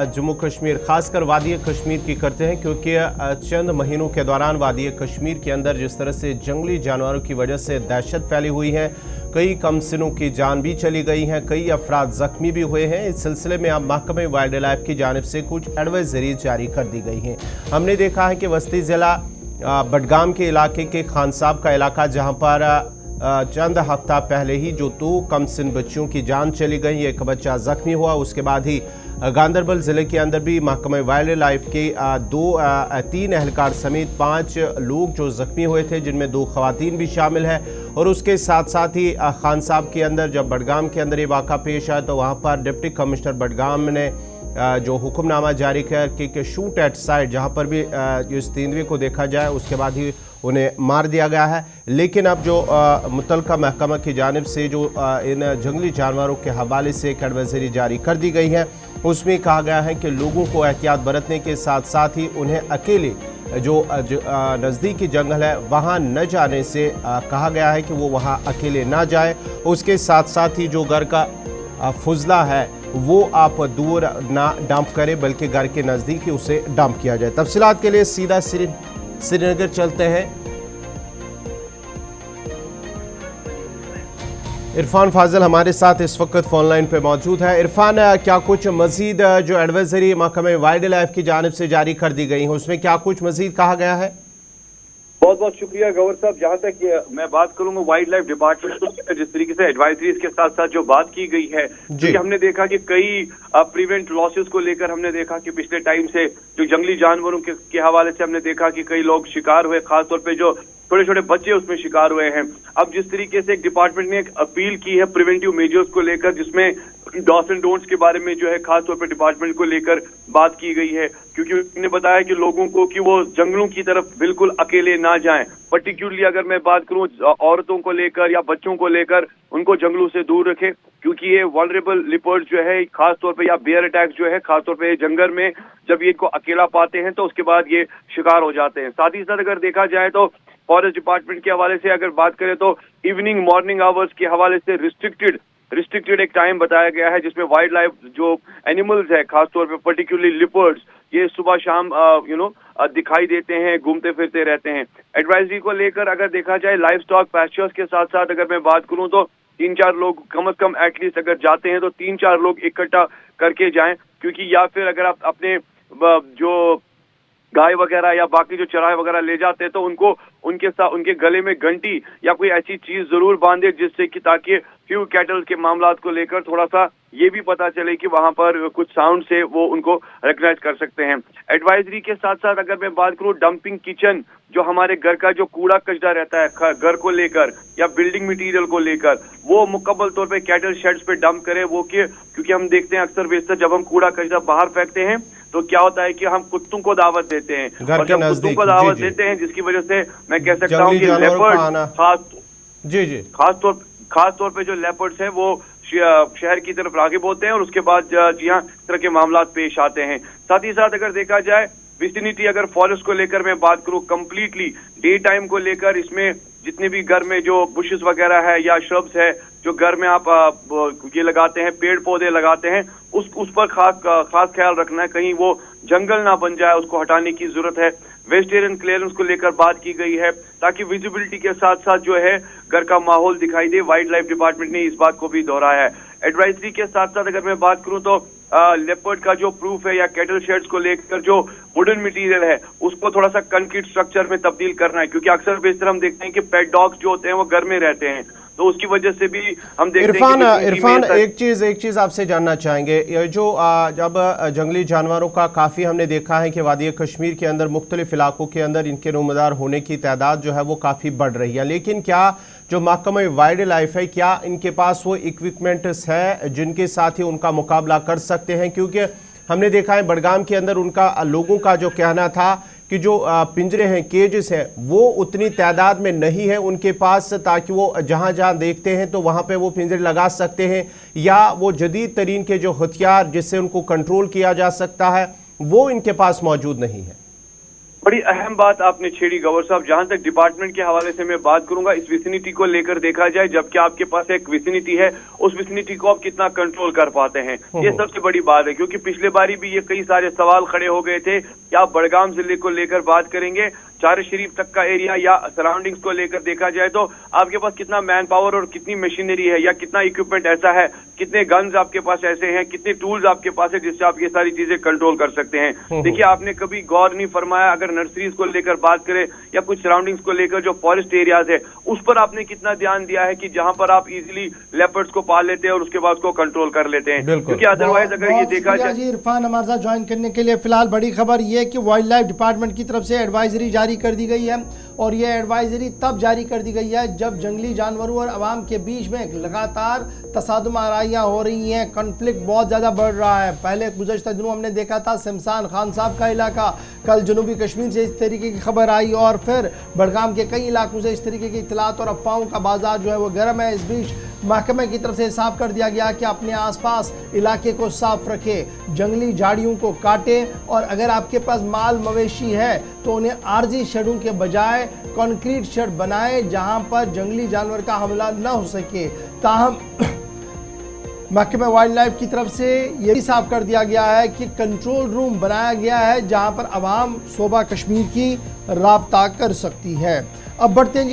जम्मू कश्मीर खासकर वादी कश्मीर की करते हैं, क्योंकि चंद महीनों के दौरान वादी कश्मीर के अंदर जिस तरह से जंगली जानवरों की वजह से दहशत फैली हुई है, कई कमसिनों की जान भी चली गई हैं, कई अफराद जख्मी भी हुए हैं। इस सिलसिले में अब महकमे वाइल्ड लाइफ की जानिब से कुछ एडवाइजरी जारी कर दी गई हैं। हमने देखा है कि वस्ती ज़िला बडगाम के इलाके के खान साहब का इलाका, जहाँ पर चंद हफ्ता पहले ही जो 2 कमसिन बच्चियों की जान चली गई, एक बच्चा जख्मी हुआ। उसके बाद ही गांदरबल ज़िले के अंदर भी महकमे वाइल्ड लाइफ के 3 एहलकार समेत 5 लोग जो जख्मी हुए थे, जिनमें 2 खवातीन भी शामिल हैं। और उसके साथ साथ ही खान साहब के अंदर जब बडगाम के अंदर ये वाक़ा पेश आया तो वहाँ पर डिप्टी कमिश्नर बडगाम ने जो हुक्मनामा जारी किया कि शूट एट साइट, जहाँ पर भी इस तेंदुए को देखा जाए उसके बाद ही उन्हें मार दिया गया है। लेकिन अब जो मुतलका महकमा की जानिब से जो इन जंगली जानवरों के हवाले से एक एडवाइजरी जारी कर दी गई है, उसमें कहा गया है कि लोगों को एहतियात बरतने के साथ साथ ही उन्हें अकेले जो नज़दीकी जंगल है वहाँ न जाने से कहा गया है कि वो वहाँ अकेले ना जाए। उसके साथ साथ ही जो घर का फुजला है वो आप दूर ना डंप करें, बल्कि घर के नज़दीक ही उसे डंप किया जाए। तफसीलात के लिए सीधा श्रीनगर चलते हैं। इरफान फाजिल हमारे साथ इस वक्त फोन लाइन पे मौजूद है। इरफान, क्या कुछ मजीद जो एडवाइजरी महकमे वाइल्ड लाइफ की जानिब से जारी कर दी गई है, उसमें क्या कुछ मजीद कहा गया है? बहुत बहुत शुक्रिया गौर साहब। जहाँ तक मैं बात करूंगा वाइल्ड लाइफ डिपार्टमेंट जिस तरीके से एडवाइजरीज के साथ साथ जो बात की गई है, क्योंकि हमने देखा कि कई प्रिवेंट लॉसेस को लेकर हमने देखा कि पिछले टाइम से जो जंगली जानवरों के हवाले से हमने देखा कि कई लोग शिकार हुए, खासतौर पे जो छोटे छोटे बच्चे उसमें शिकार हुए हैं। अब जिस तरीके से एक डिपार्टमेंट ने एक अपील की है प्रिवेंटिव मेजर्स को लेकर, जिसमें डॉस एंड डोंट्स के बारे में जो है खासतौर पर डिपार्टमेंट को लेकर बात की गई है, क्योंकि उन्होंने बताया कि लोगों को कि वो जंगलों की तरफ बिल्कुल अकेले ना जाएं। पर्टिकुलरली अगर मैं बात करूं औरतों को लेकर या बच्चों को लेकर, उनको जंगलों से दूर रखें, क्योंकि ये वल्नरेबल लिपर्ड जो है खासतौर पे या बेयर अटैक जो है खासतौर पे जंगल में जब ये इनको अकेला पाते हैं तो उसके बाद ये शिकार हो जाते हैं। साथ ही साथ अगर देखा जाए तो फॉरेस्ट डिपार्टमेंट के हवाले से अगर बात करें तो इवनिंग मॉर्निंग आवर्स के हवाले से रिस्ट्रिक्टेड एक टाइम बताया गया है, जिसमें वाइल्ड लाइफ जो एनिमल्स है खासतौर पे पर्टिकुलरली लिपर्ड्स ये सुबह शाम दिखाई देते हैं, घूमते फिरते रहते हैं। एडवाइजरी को लेकर अगर देखा जाए लाइव स्टॉक पैस्चर्स के साथ साथ अगर मैं बात करूं तो 3-4 लोग कम से कम एटलीस्ट अगर जाते हैं तो 3-4 लोग इकट्ठा करके जाएं, क्योंकि या फिर अगर आप अपने जो गाय वगैरह या बाकी जो चराई वगैरह ले जाते हैं तो उनको उनके साथ उनके गले में घंटी या कोई ऐसी चीज जरूर बांधे, जिससे कि ताकि फ्यू कैटल के मामलात को लेकर थोड़ा सा ये भी पता चले कि वहां पर कुछ साउंड से वो उनको रिकग्नाइज कर सकते हैं। एडवाइजरी के साथ साथ अगर मैं बात करूं डंपिंग किचन, जो हमारे घर का जो कूड़ा कचरा रहता है घर को लेकर या बिल्डिंग मटेरियल को लेकर, वो मुकम्मल तौर पे कैटल शेड्स पे डंप करें। वो क्योंकि हम देखते हैं अक्सर बेशतर जब हम कूड़ा कचरा बाहर फेंकते हैं तो क्या होता है कि हम कुत्तों को दावत देते हैं, और जब कुत्तों को दावत देते हैं जिसकी वजह से मैं कह सकता हूँ कि लेपर्ड खास तौर पे जो लेपर्ड्स हैं वो शहर की तरफ रागिब होते हैं और उसके बाद जी हाँ इस तरह के मामला पेश आते हैं। साथ ही साथ अगर देखा जाए विसिनिटी अगर फॉरेस्ट को लेकर मैं बात करूं कंप्लीटली डे टाइम को लेकर, इसमें जितने भी घर में जो बुशेस वगैरह है या श्रब्स है जो घर में आप ये लगाते हैं, पेड़ पौधे लगाते हैं, उस पर खास ख्याल रखना है, कहीं वो जंगल ना बन जाए, उसको हटाने की जरूरत है। वेजिटेरियन क्लियरेंस को लेकर बात की गई है ताकि विजिबिलिटी के साथ साथ जो है घर का माहौल दिखाई दे। वाइल्ड लाइफ डिपार्टमेंट ने इस बात को भी दोहराया है। एडवाइजरी के साथ साथ अगर मैं बात करूं तो लेपर्ड का जो प्रूफ है या कैटल शेड्स को लेकर जो वुडन मटेरियल है उसको थोड़ा सा कंक्रीट स्ट्रक्चर में तब्दील करना है, क्योंकि अक्सर बेशतर हम देखते हैं कि पेट डॉग्स जो होते हैं वो घर में रहते हैं, तो उसकी वजह से भी हम देखते हैं। इरफान एक चीज आपसे जानना चाहेंगे, ये जो जब जंगली जानवरों का काफ़ी हमने देखा है कि वादी कश्मीर के अंदर मुख्तलिफ इलाकों के अंदर इनके नुमादार होने की तादाद जो है वो काफ़ी बढ़ रही है, लेकिन क्या जो महकमा वाइल्ड लाइफ है क्या इनके पास वो इक्विपमेंट्स है जिनके साथ ही उनका मुकाबला कर सकते हैं? क्योंकि हमने देखा है बडगाम के अंदर उनका लोगों का जो कहना था कि जो पिंजरे हैं, केजेस हैं, वो उतनी तादाद में नहीं है उनके पास, ताकि वो जहां जहां देखते हैं तो वहां पे वो पिंजरे लगा सकते हैं, या वो जदीद तरीन के जो हथियार जिससे उनको कंट्रोल किया जा सकता है वो इनके पास मौजूद नहीं है। बड़ी अहम बात आपने छेड़ी गौर साहब। जहां तक डिपार्टमेंट के हवाले से मैं बात करूंगा, इस विसिनिटी को लेकर देखा जाए, जबकि आपके पास एक विसिनिटी है, उस विसिनिटी को आप कितना कंट्रोल कर पाते हैं, ये सबसे बड़ी बात है। क्योंकि पिछले बारी भी ये कई सारे सवाल खड़े हो गए थे कि आप बड़गाम जिले को लेकर बात करेंगे, चार शरीफ तक का एरिया या सराउंडिंग्स को लेकर देखा जाए तो आपके पास कितना मैन पावर और कितनी मशीनरी है या कितना इक्विपमेंट ऐसा है, कितने गन्स आपके पास ऐसे हैं, कितने टूल्स आपके पास है जिससे आप ये सारी चीजें कंट्रोल कर सकते हैं। देखिए, आपने कभी गौर नहीं फरमाया, अगर नर्सरीज को लेकर बात करें या कुछ सराउंडिंग्स को लेकर जो फॉरेस्ट एरियाज है उस पर आपने कितना ध्यान दिया है कि जहां पर आप इजीली लेपर्ड्स को पाल लेते हैं और उसके बाद उसको कंट्रोल कर लेते हैं। क्योंकि अदरवाइज अगर ये देखा जाए। जी इरफान हमारे साथ ज्वाइन करने के लिए। फिलहाल बड़ी खबर ये कि वाइल्ड लाइफ डिपार्टमेंट की तरफ से एडवाइजरी जारी कर दी गई है, और ये एडवाइजरी तब जारी कर दी गई है जब जंगली जानवरों और आवाम के बीच में लगातार तसादुम आराइयाँ हो रही हैं, कॉन्फ्लिक्ट बहुत ज़्यादा बढ़ रहा है। पहले गुज़श्ता दिनों हमने देखा था शमशान खान साहब का इलाका, कल जनूबी कश्मीर से इस तरीके की खबर आई और फिर बड़गाम के कई इलाकों से इस तरीके की इत्तलात और अफवाहों का बाजार जो है वो गर्म है। इस बीच महकमे की तरफ से साफ कर दिया गया कि अपने आसपास इलाके को साफ रखें, जंगली झाड़ियों को काटें, और अगर आपके पास माल मवेशी है तो उन्हें आरजी शेडों के बजाय कंक्रीट शेड बनाएं जहां पर जंगली जानवर का हमला न हो सके। ताहम महकमे वाइल्ड लाइफ की तरफ से ये भी साफ कर दिया गया है कि कंट्रोल रूम बनाया गया है जहां पर आवाम सूबा कश्मीर की राब्ता कर सकती है। अब बढ़ते हैं